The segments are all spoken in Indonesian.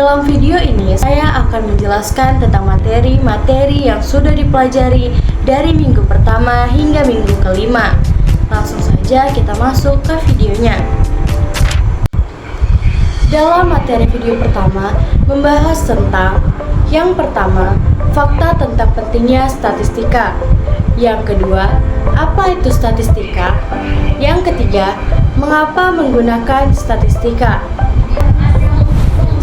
Dalam video ini, saya akan menjelaskan tentang materi-materi yang sudah dipelajari dari minggu pertama hingga minggu kelima. Langsung saja kita masuk ke videonya. Dalam materi video pertama, membahas tentang yang pertama, fakta tentang pentingnya statistika. Yang kedua, apa itu statistika? Yang ketiga, mengapa menggunakan statistika?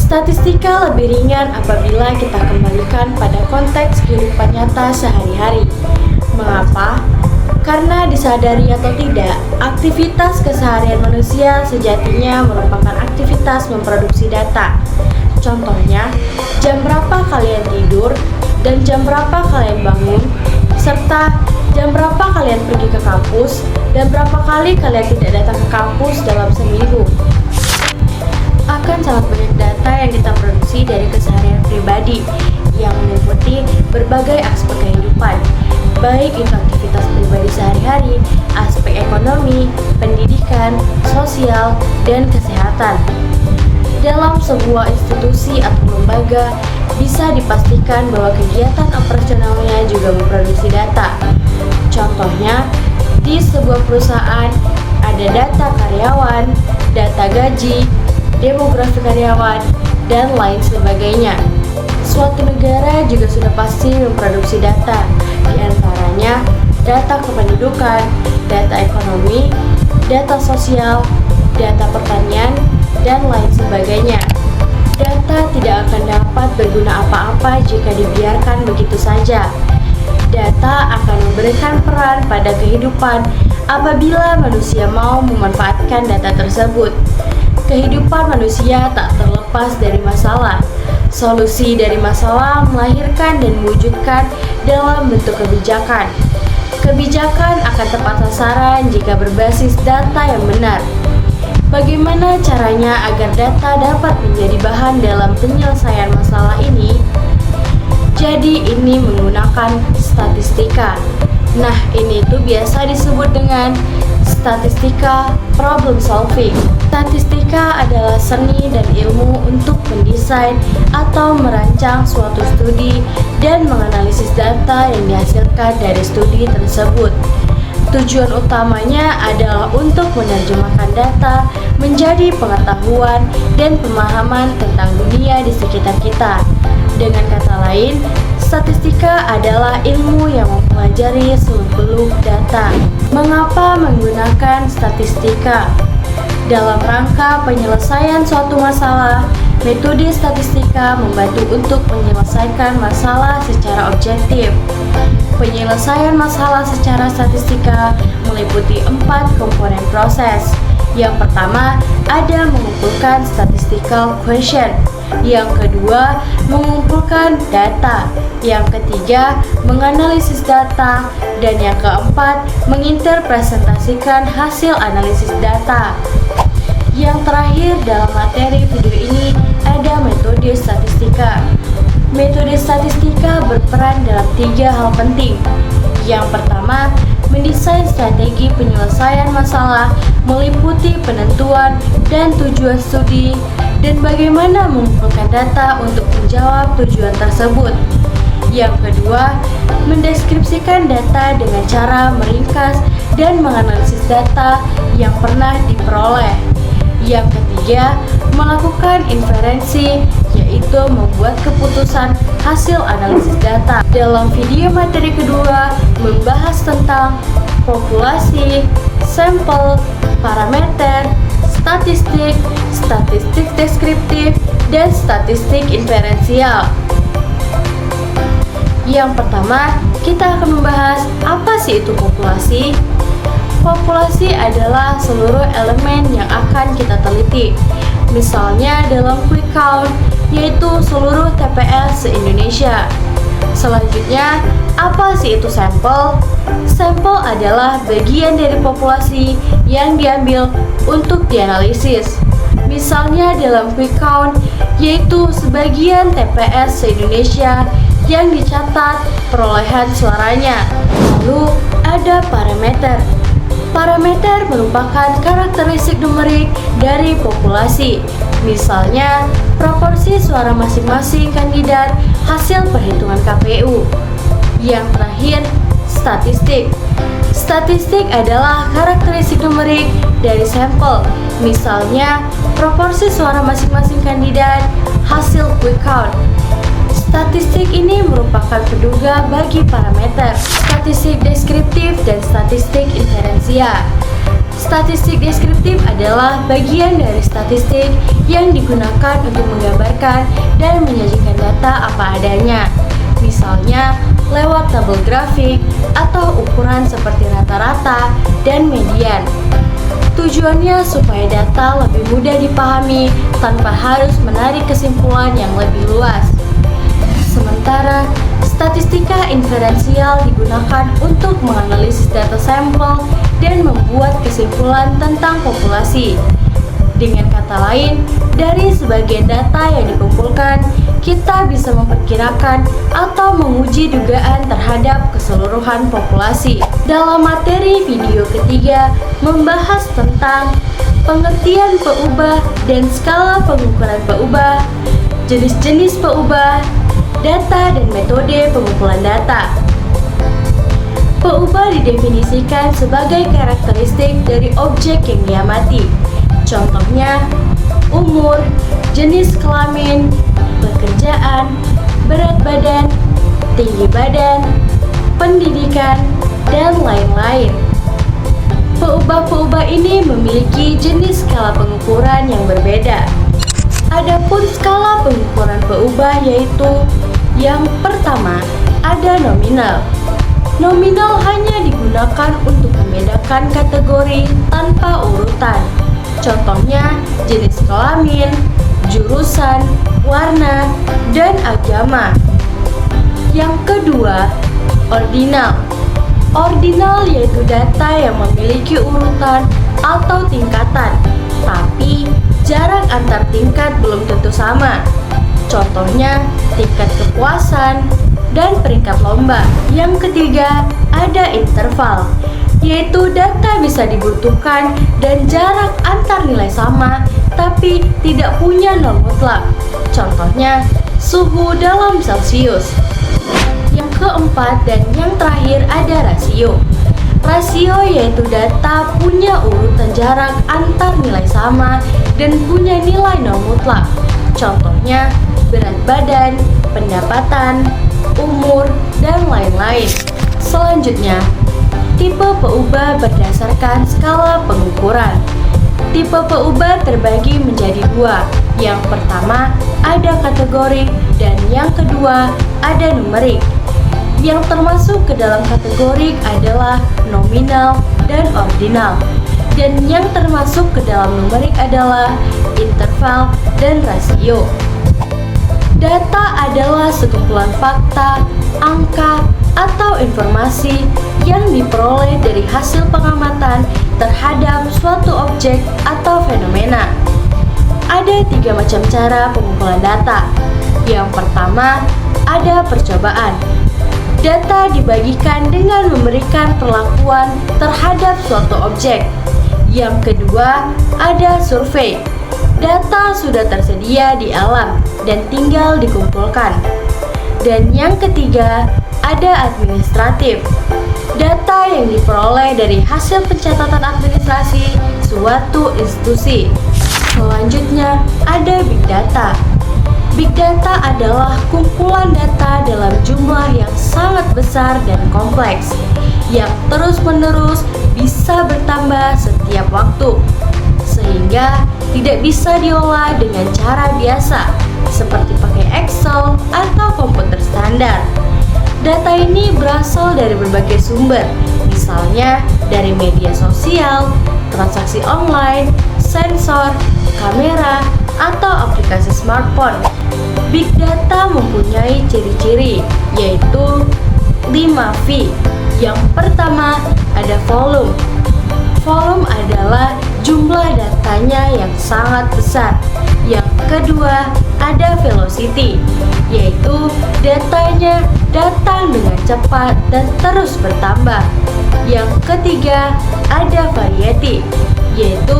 Statistika lebih ringan apabila kita kembalikan pada konteks kehidupan nyata sehari-hari. Mengapa? Karena disadari atau tidak, aktivitas keseharian manusia sejatinya merupakan aktivitas memproduksi data. Contohnya, jam berapa kalian tidur dan jam berapa kalian bangun, serta jam berapa kalian pergi ke kampus dan berapa kali kalian tidak datang ke kampus dalam seminggu. Akan sangat banyak data yang kita produksi dari keseharian pribadi yang meliputi berbagai aspek kehidupan, baik itu aktivitas pribadi sehari-hari, aspek ekonomi, pendidikan, sosial, dan kesehatan. Dalam sebuah institusi atau lembaga, bisa dipastikan bahwa kegiatan operasionalnya juga memproduksi data. Contohnya, di sebuah perusahaan ada data karyawan, data gaji, demografi karyawan, dan lain sebagainya. Suatu negara juga sudah pasti memproduksi data, di antaranya data kependudukan, data ekonomi, data sosial, data pertanian, dan lain sebagainya. Data tidak akan dapat berguna apa-apa jika dibiarkan begitu saja. Data akan memberikan peran pada kehidupan apabila manusia mau memanfaatkan data tersebut. Kehidupan manusia tak terlepas dari masalah. Solusi dari masalah melahirkan dan mewujudkan dalam bentuk kebijakan. Kebijakan akan tepat sasaran jika berbasis data yang benar. Bagaimana caranya agar data dapat menjadi bahan dalam penyelesaian masalah ini? Jadi ini menggunakan statistika. Nah, ini tuh biasa disebut dengan statistika problem solving. Statistika adalah seni dan ilmu untuk mendesain atau merancang suatu studi dan menganalisis data yang dihasilkan dari studi tersebut. Tujuan utamanya adalah untuk menerjemahkan data menjadi pengetahuan dan pemahaman tentang dunia di sekitar kita. Dengan kata lain, statistika adalah ilmu yang mempelajari seluk-beluk data. Mengapa menggunakan statistika? Dalam rangka penyelesaian suatu masalah, metode statistika membantu untuk menyelesaikan masalah secara objektif. Penyelesaian masalah secara statistika meliputi 4 komponen proses. Yang pertama, ada mengumpulkan statistical question. Yang kedua, mengumpulkan data. Yang ketiga, menganalisis data. Dan yang keempat, menginterpresentasikan hasil analisis data. Yang terakhir dalam materi video ini ada metode statistika. Metode statistika berperan dalam 3 hal penting. Yang pertama, mendesain strategi penyelesaian masalah meliputi penentuan dan tujuan studi dan bagaimana mengumpulkan data untuk menjawab tujuan tersebut. Yang kedua, mendeskripsikan data dengan cara meringkas dan menganalisis data yang pernah diperoleh. Yang ketiga, melakukan inferensi, yaitu membuat keputusan hasil analisis data. Dalam video materi kedua, membahas tentang populasi, sampel, parameter, statistik, statistik deskriptif, dan statistik inferensial. Yang pertama, kita akan membahas apa sih itu populasi. Populasi adalah seluruh elemen yang akan kita teliti. Misalnya dalam quick count, yaitu seluruh TPS se-Indonesia. Selanjutnya, apa sih itu sampel? Sampel adalah bagian dari populasi yang diambil untuk dianalisis. Misalnya dalam quick count, yaitu sebagian TPS se-Indonesia yang dicatat perolehan suaranya. Lalu ada parameter. Parameter merupakan karakteristik numerik dari populasi. Misalnya, proporsi suara masing-masing kandidat hasil perhitungan KPU. Yang terakhir, statistik. Statistik adalah karakteristik numerik dari sampel, misalnya proporsi suara masing-masing kandidat hasil quick count. Statistik ini merupakan penduga bagi parameter statistik deskriptif dan statistik inferensial. Statistik deskriptif adalah bagian dari statistik yang digunakan untuk menggambarkan dan menyajikan data apa adanya, misalnya lewat tabel grafik atau ukuran seperti rata-rata dan median. Tujuannya supaya data lebih mudah dipahami tanpa harus menarik kesimpulan yang lebih luas. Sementara, statistika inferensial digunakan untuk menganalisis data sampel dan membuat kesimpulan tentang populasi. Dengan kata lain, dari sebagian data yang dikumpulkan, kita bisa memperkirakan atau menguji dugaan terhadap keseluruhan populasi. Dalam materi video ketiga, membahas tentang pengertian peubah dan skala pengukuran peubah, jenis-jenis peubah, data dan metode pengumpulan data. Peubah didefinisikan sebagai karakteristik dari objek yang diamati. Contohnya, umur, jenis kelamin, pekerjaan, berat badan, tinggi badan, pendidikan, dan lain-lain. Peubah-peubah ini memiliki jenis skala pengukuran yang berbeda. Adapun skala pengukuran peubah yaitu yang pertama, ada nominal. Nominal hanya digunakan untuk membedakan kategori tanpa urutan. Contohnya, jenis kelamin, jurusan, warna, dan agama. Yang kedua, ordinal. Ordinal yaitu data yang memiliki urutan atau tingkatan, tapi jarak antar tingkat belum tentu sama. Contohnya, tingkat kepuasan dan peringkat lomba. Yang ketiga, ada interval, yaitu data bisa dibutuhkan dan jarak antar nilai sama, tapi tidak punya nol mutlak. Contohnya, suhu dalam Celcius. Yang keempat dan yang terakhir ada rasio. Rasio yaitu data punya urutan jarak antar nilai sama dan punya nilai nol mutlak. Contohnya, berat badan, pendapatan, umur, dan lain-lain. Selanjutnya, tipe peubah berdasarkan skala pengukuran. Tipe peubah terbagi menjadi dua. Yang pertama, ada kategori, dan yang kedua, ada numerik. Yang termasuk ke dalam kategori adalah nominal dan ordinal. Dan yang termasuk ke dalam numerik adalah interval dan rasio. Data adalah sekumpulan fakta, angka, atau informasi yang diperoleh dari hasil pengamatan terhadap suatu objek atau fenomena. Ada 3 macam cara pengumpulan data. Yang pertama, ada percobaan. Data dibagikan dengan memberikan perlakuan terhadap suatu objek. Yang kedua, ada survei. Data sudah tersedia di alam dan tinggal dikumpulkan. Dan yang ketiga, ada administratif. Data yang diperoleh dari hasil pencatatan administrasi suatu institusi. Selanjutnya, ada big data. Big data adalah kumpulan data dalam jumlah yang sangat besar dan kompleks, yang terus-menerus bisa bertambah setiap waktu, sehingga tidak bisa diolah dengan cara biasa, seperti pakai Excel atau komputer standar. Data ini berasal dari berbagai sumber, misalnya dari media sosial, transaksi online, sensor, kamera, atau aplikasi smartphone. Big data mempunyai ciri-ciri, yaitu 5V. Yang pertama, ada volume. Volume adalah jumlah datanya yang sangat besar. Yang kedua, ada velocity, yaitu datanya datang dengan cepat dan terus bertambah. Yang ketiga, ada variety, yaitu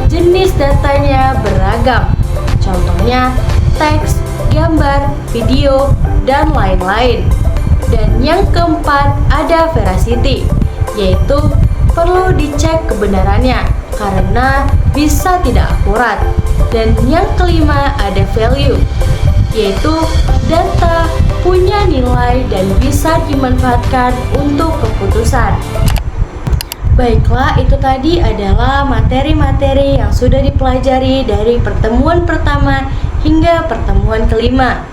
jenis datanya beragam. Contohnya, teks, gambar, video, dan lain-lain. Dan yang keempat ada veracity, yaitu perlu dicek kebenarannya karena bisa tidak akurat. Dan yang kelima ada value, yaitu data punya nilai dan bisa dimanfaatkan untuk keputusan. Baiklah, itu tadi adalah materi-materi yang sudah dipelajari dari pertemuan pertama hingga pertemuan kelima.